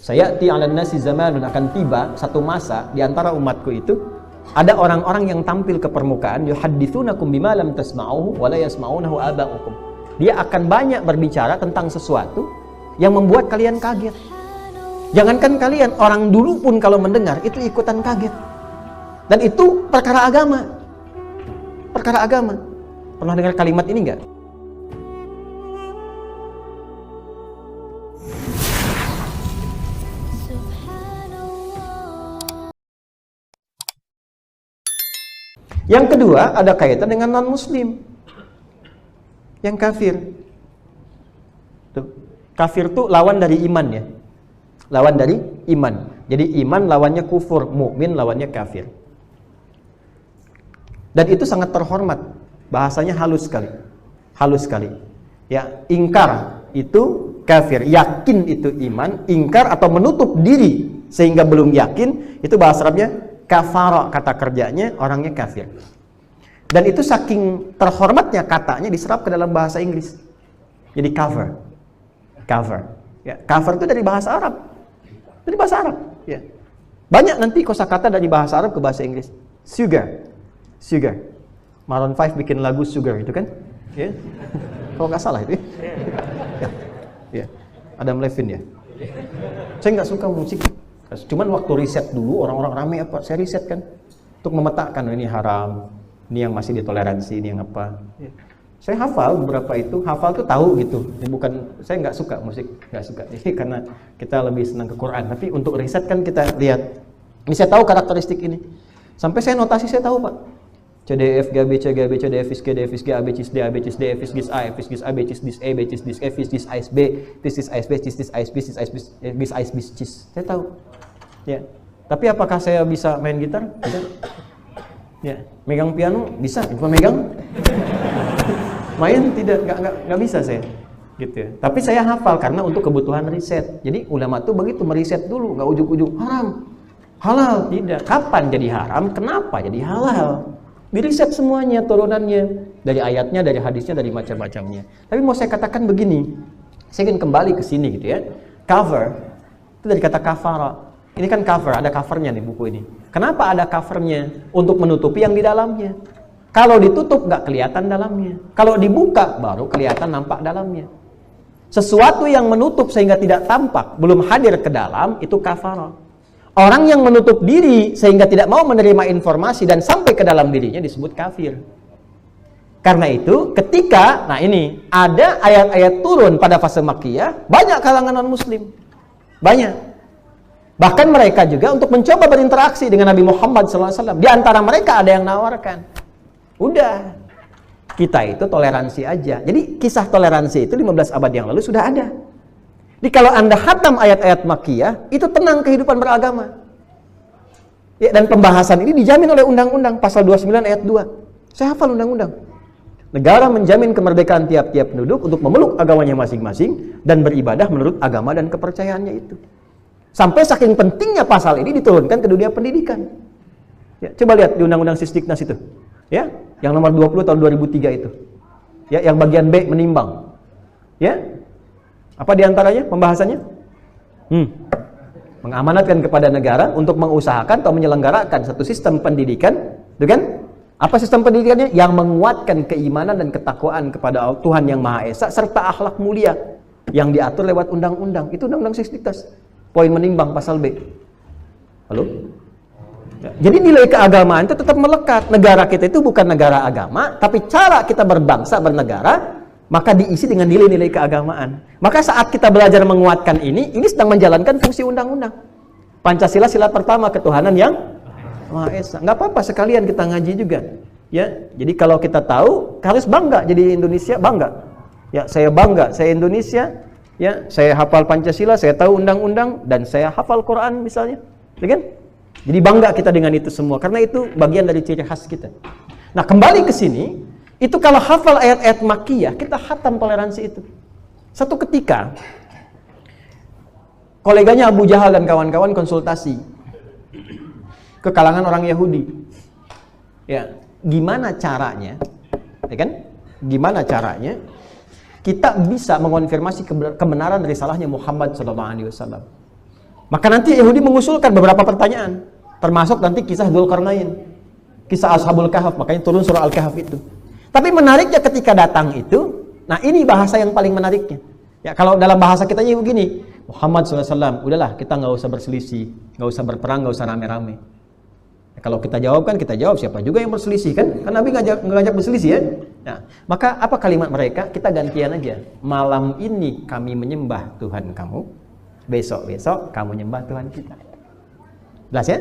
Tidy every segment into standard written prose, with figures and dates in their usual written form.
Sayati 'alan nasi zamanun, akan tiba satu masa di antara umatku itu ada orang-orang yang tampil ke permukaan, yuhadditsunakum bima lam tasma'uhu wa la yasma'unahu aba'ukum. Dia akan banyak berbicara tentang sesuatu yang membuat kalian kaget. Jangankan kalian, orang dulu pun kalau mendengar itu ikutan kaget. Dan itu perkara agama. Perkara agama. Pernah dengar kalimat ini enggak? Yang kedua, ada kaitan dengan non-muslim, yang kafir. Tuh. Kafir tuh lawan dari iman ya. Lawan dari iman. Jadi iman lawannya kufur, mukmin lawannya kafir. Dan itu sangat terhormat. Bahasanya halus sekali. Halus sekali. Ya, ingkar itu kafir, yakin itu iman, ingkar atau menutup diri sehingga belum yakin, itu bahasa Arabnya kafara, kata kerjanya orangnya kafir. Dan itu saking terhormatnya katanya diserap ke dalam bahasa Inggris. Jadi cover. Ya, cover itu dari bahasa Arab. Dari bahasa Arab, ya. Banyak nanti kosakata dari bahasa Arab ke bahasa Inggris. Sugar. Maroon 5 bikin lagu Sugar itu kan? Ya. Kalau nggak salah itu. Ya. Adam Levine ya. Saya nggak suka musik. Cuman waktu riset dulu orang-orang rame apa? Saya riset kan untuk memetakan ini haram, ini yang masih ditoleransi, ini yang apa. Ya. Saya hafal beberapa itu, hafal tuh tahu gitu. Ya, bukan saya nggak suka musik, nggak suka. Ini karena kita lebih senang ke Quran. Tapi untuk riset kan kita lihat. Ini saya tahu karakteristik ini. Sampai saya notasi saya tahu Pak. C D F G A B C G A B C D F G D F G A B C D A B C D F G A F G A B C D A B C D F G A B C D saya tahu. Ya. Tapi apakah saya bisa main gitar? Tidak. Ya. Megang piano bisa, cuma megang. Main tidak, nggak bisa saya. Gitu ya. Tapi saya hafal karena untuk kebutuhan riset. Jadi ulama tuh begitu meriset dulu, nggak ujug-ujug haram, halal, tidak. Kapan jadi haram? Kenapa jadi halal? Diriset semuanya turunannya, dari ayatnya, dari hadisnya, dari macam-macamnya. Tapi mau saya katakan begini, saya ingin kembali ke sini gitu ya. Cover itu dari kata kafara. Ini kan cover, ada covernya nih buku ini. Kenapa ada covernya? Untuk menutupi yang di dalamnya. Kalau ditutup nggak kelihatan dalamnya. Kalau dibuka baru kelihatan nampak dalamnya. Sesuatu yang menutup sehingga tidak tampak, belum hadir ke dalam, itu kafara. Orang yang menutup diri sehingga tidak mau menerima informasi dan sampai ke dalam dirinya disebut kafir. Karena itu ketika, nah ini, ada ayat-ayat turun pada fase Makkiyah, banyak kalangan non-muslim. Banyak. Bahkan mereka juga untuk mencoba berinteraksi dengan Nabi Muhammad SAW. Di antara mereka ada yang nawarkan. Udah, kita itu toleransi aja. Jadi kisah toleransi itu 15 abad yang lalu sudah ada. Jadi kalau Anda khatam ayat-ayat Makkiyah, itu tenang kehidupan beragama. Ya, dan pembahasan ini dijamin oleh undang-undang pasal 29 ayat 2. Saya hafal undang-undang. Negara menjamin kemerdekaan tiap-tiap penduduk untuk memeluk agamanya masing-masing dan beribadah menurut agama dan kepercayaannya itu. Sampai saking pentingnya pasal ini diturunkan ke dunia pendidikan. Ya, coba lihat di Undang-Undang Sisdiknas itu. Ya, yang nomor 20 tahun 2003 itu. Ya, yang bagian B menimbang. Ya. Apa diantaranya pembahasannya? Mengamanatkan kepada negara untuk mengusahakan atau menyelenggarakan satu sistem pendidikan, itu kan? Apa sistem pendidikannya? Yang menguatkan keimanan dan ketakwaan kepada Tuhan Yang Maha Esa serta akhlak mulia yang diatur lewat undang-undang. Itu Undang-Undang Sisdiknas. Poin menimbang pasal B. Halo? Ya, jadi nilai keagamaan itu tetap melekat. Negara kita itu bukan negara agama, tapi cara kita berbangsa, bernegara, maka diisi dengan nilai-nilai keagamaan. Maka saat kita belajar menguatkan ini sedang menjalankan fungsi undang-undang. Pancasila sila pertama, ketuhanan yang Maha Esa. Nggak apa-apa sekalian kita ngaji juga. Ya, jadi kalau kita tahu harus bangga jadi Indonesia, bangga. Ya, saya bangga, saya Indonesia. Ya, saya hafal Pancasila, saya tahu undang-undang, dan saya hafal Quran misalnya, ya kan? Jadi bangga kita dengan itu semua, karena itu bagian dari ciri khas kita. Nah, kembali ke sini, itu kalau hafal ayat-ayat Makkiyah, kita khatam toleransi itu. Satu ketika, koleganya Abu Jahal dan kawan-kawan konsultasi ke kalangan orang Yahudi. Ya, gimana caranya, ya kan? Gimana caranya kita bisa mengonfirmasi kebenaran dari salahnya Muhammad SAW. Maka nanti Yahudi mengusulkan beberapa pertanyaan, termasuk nanti kisah Dzulqarnain, kisah Ashabul Kahf, makanya turun surah Al-Kahf itu. Tapi menariknya ketika datang itu, nah ini bahasa yang paling menariknya. Ya, kalau dalam bahasa kita begini, Muhammad SAW, udahlah kita nggak usah berselisih, nggak usah berperang, nggak usah rame-rame. Ya, kalau kita jawab kan, kita jawab siapa juga yang berselisih kan? Kan Nabi ngajak berselisih ya. Nah, maka apa kalimat mereka? Kita gantian aja. Malam ini kami menyembah Tuhan kamu, besok-besok kamu menyembah Tuhan kita. Jelas ya?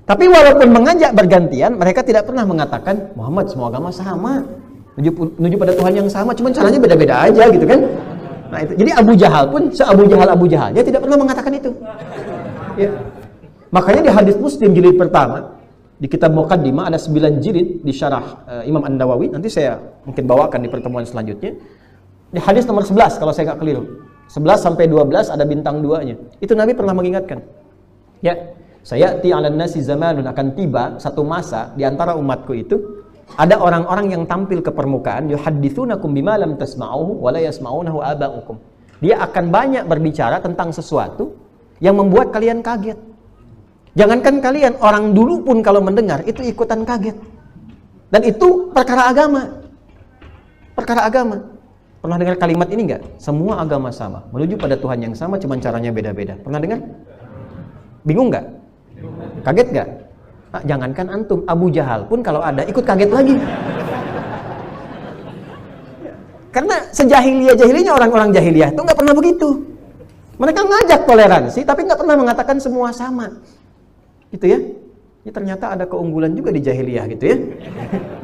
Tapi walaupun mengajak bergantian, mereka tidak pernah mengatakan Muhammad semua agama sama, menuju pada Tuhan yang sama, cuman caranya beda-beda aja gitu kan. Nah itu. Jadi Abu Jahal pun Abu Jahal dia tidak pernah mengatakan itu. Ya. Makanya di hadis Muslim jilid pertama di kitab Muqaddimah ada 9 jilid di syarah Imam An-Nawawi. Nanti saya mungkin bawakan di pertemuan selanjutnya. Di hadis nomor 11 kalau saya nggak keliru. 11 sampai 12 ada bintang 2-nya. Itu Nabi pernah mengingatkan. Ya, sayati 'alan nasi zamanun, akan tiba satu masa di antara umatku itu ada orang-orang yang tampil ke permukaan, yuhadditsunakum bima lam tasma'uhu wa la yasma'unahu aba'ukum. Dia akan banyak berbicara tentang sesuatu yang membuat kalian kaget. Jangankan kalian, orang dulu pun kalau mendengar itu ikutan kaget. Dan itu perkara agama. Perkara agama. Pernah dengar kalimat ini enggak? Semua agama sama, menuju pada Tuhan yang sama, cuman caranya beda-beda. Pernah dengar? Bingung enggak? Kaget enggak? Nah, jangankan antum, Abu Jahal pun kalau ada ikut kaget lagi. Karena sejahiliyah-jahiliyahnya orang-orang jahiliyah itu nggak pernah begitu. Mereka ngajak toleransi, tapi nggak pernah mengatakan semua sama. Gitu ya. Ya ternyata ada keunggulan juga di jahiliyah gitu ya.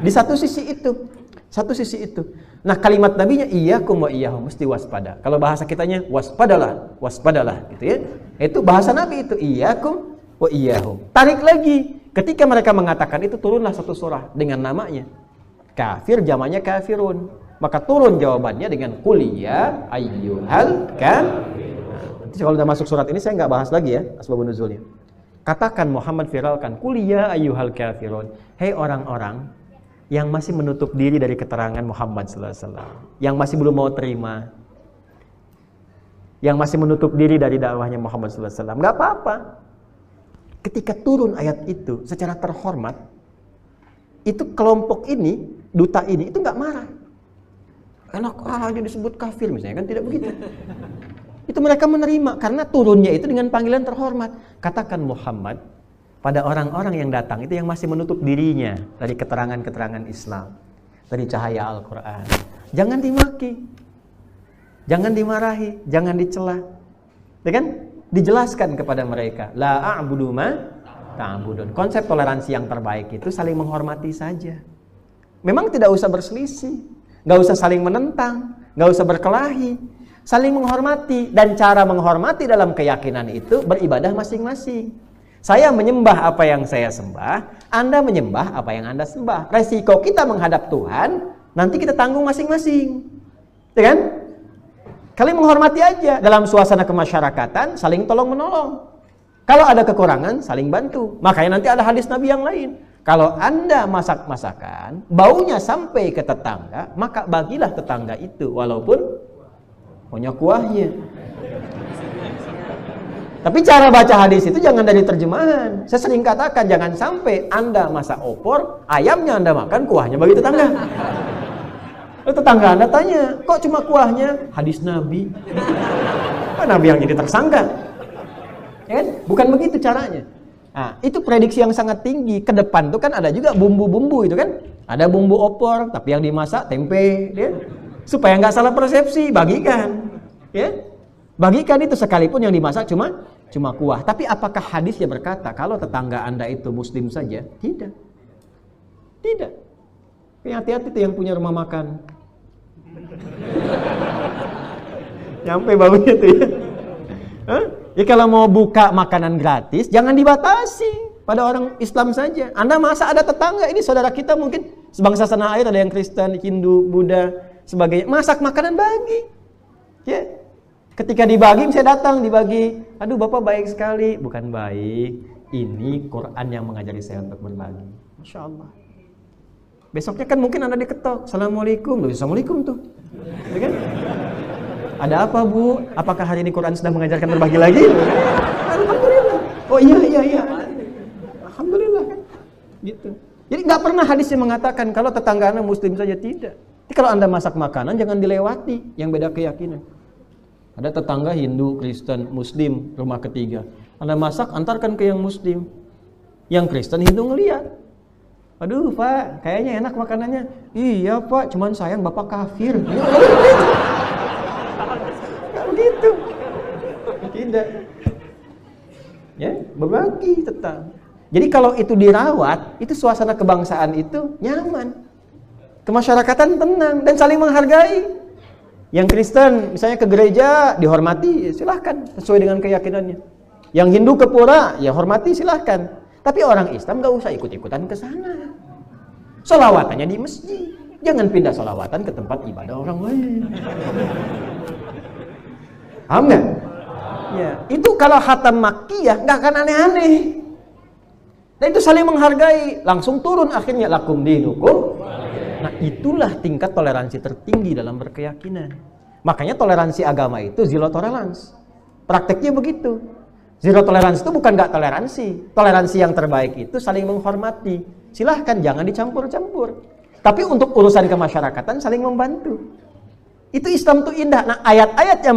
Di satu sisi itu. Satu sisi itu. Nah kalimat nabinya iyyakum wa iyyahum, mesti waspada. Kalau bahasa kitanya waspadalah, waspadalah gitu ya. Itu bahasa Nabi itu iyyakum wa iyyahum. Tarik lagi. Ketika mereka mengatakan itu, turunlah satu surah dengan namanya. Kafir jamaknya kafirun. Maka turun jawabannya dengan qul ya ayyuhal kafirun. Nanti kalau udah masuk surat ini saya nggak bahas lagi ya asbabun nuzulnya. Katakan Muhammad, viralkan qul ya ayyuhal kafirun. Hei orang-orang yang masih menutup diri dari keterangan Muhammad sallallahu alaihi wasallam, yang masih belum mau terima, yang masih menutup diri dari dakwahnya Muhammad sallallahu alaihi wasallam, nggak apa-apa. Ketika turun ayat itu secara terhormat, itu kelompok ini, duta ini, itu nggak marah. Enak aja disebut kafir misalnya, kan tidak begitu. Itu mereka menerima, karena turunnya itu dengan panggilan terhormat. Katakan Muhammad, pada orang-orang yang datang, itu yang masih menutup dirinya dari keterangan-keterangan Islam, dari cahaya Al-Quran. Jangan dimaki, jangan dimarahi, jangan dicela. Ya kan? Dijelaskan kepada mereka, la a'budu ma ta'budun. Konsep toleransi yang terbaik itu saling menghormati saja. Memang tidak usah berselisih, nggak usah saling menentang, nggak usah berkelahi, saling menghormati. Dan cara menghormati dalam keyakinan itu beribadah masing-masing. Saya menyembah apa yang saya sembah, Anda menyembah apa yang Anda sembah. Resiko kita menghadap Tuhan nanti kita tanggung masing-masing, ya kan? Kalian menghormati aja. Dalam suasana kemasyarakatan saling tolong-menolong. Kalau ada kekurangan saling bantu. Makanya nanti ada hadis Nabi yang lain. Kalau Anda masak masakan, baunya sampai ke tetangga, maka bagilah tetangga itu walaupun punya kuahnya. Tapi cara baca hadis itu jangan dari terjemahan. Saya sering katakan jangan sampai Anda masak opor, ayamnya Anda makan, kuahnya bagi tetangga. Tetangga Anda tanya, kok cuma kuahnya? Hadis Nabi. Nabi yang jadi tersangka. Ya kan? Bukan begitu caranya. Nah, itu prediksi yang sangat tinggi. Ke depan tuh kan ada juga bumbu-bumbu itu kan. Ada bumbu opor, tapi yang dimasak tempe. Ya? Supaya nggak salah persepsi, bagikan. Ya? Bagikan itu sekalipun yang dimasak cuma kuah. Tapi apakah hadisnya berkata, kalau tetangga Anda itu muslim saja? Tidak. Tidak. Hati-hati tuh yang punya rumah makan. Nyampe baunya tuh ya. Ya kalau mau buka makanan gratis, jangan dibatasi pada orang Islam saja. Anda masa ada tetangga, ini saudara kita mungkin sebangsa tanah air, ada yang Kristen, Hindu, Buddha, sebagainya. Masak makanan bagi. Ya. Ketika dibagi, saya datang dibagi. Aduh Bapak baik sekali. Bukan baik. Ini Quran yang mengajari saya untuk berbagi. Masya Allah. Besoknya kan mungkin Anda diketok. Assalamualaikum. Assalamualaikum tuh. Ya kan? Ada apa Bu? Apakah hari ini Quran sudah mengajarkan berbagi lagi? Oh iya. Alhamdulillah kan. Gitu. Jadi nggak pernah hadisnya mengatakan kalau tetangga Anda muslim saja, tidak. Jadi kalau Anda masak makanan jangan dilewati yang beda keyakinan. Ada tetangga Hindu, Kristen, Muslim, rumah ketiga. Anda masak, antarkan ke yang Muslim. Yang Kristen, Hindu ngeliat. Aduh Pak, kayaknya enak makanannya. Iya Pak, cuman sayang Bapak kafir. Gitu. Tidak. Ya, berbagi tetap. Jadi kalau itu dirawat, itu suasana kebangsaan itu nyaman. Kemasyarakatan tenang dan saling menghargai. Yang Kristen misalnya ke gereja dihormati, silahkan sesuai dengan keyakinannya. Yang Hindu ke pura, ya hormati silahkan. Tapi orang Islam gak usah ikut-ikutan ke sana. Sholawatannya di masjid. Jangan pindah sholawatan ke tempat ibadah orang lain. Paham nggak? Ya, itu kalau khatam makkiyah nggak akan aneh-aneh. Dan itu saling menghargai, langsung turun akhirnya lakum dinukum. Nah, itulah tingkat toleransi tertinggi dalam berkeyakinan. Makanya toleransi agama itu zero tolerance. Prakteknya begitu. Zero tolerance itu bukan nggak toleransi. Toleransi yang terbaik itu saling menghormati. Silahkan, jangan dicampur-campur. Tapi untuk urusan kemasyarakatan saling membantu. Itu Islam tuh indah. Nah, ayat-ayat yang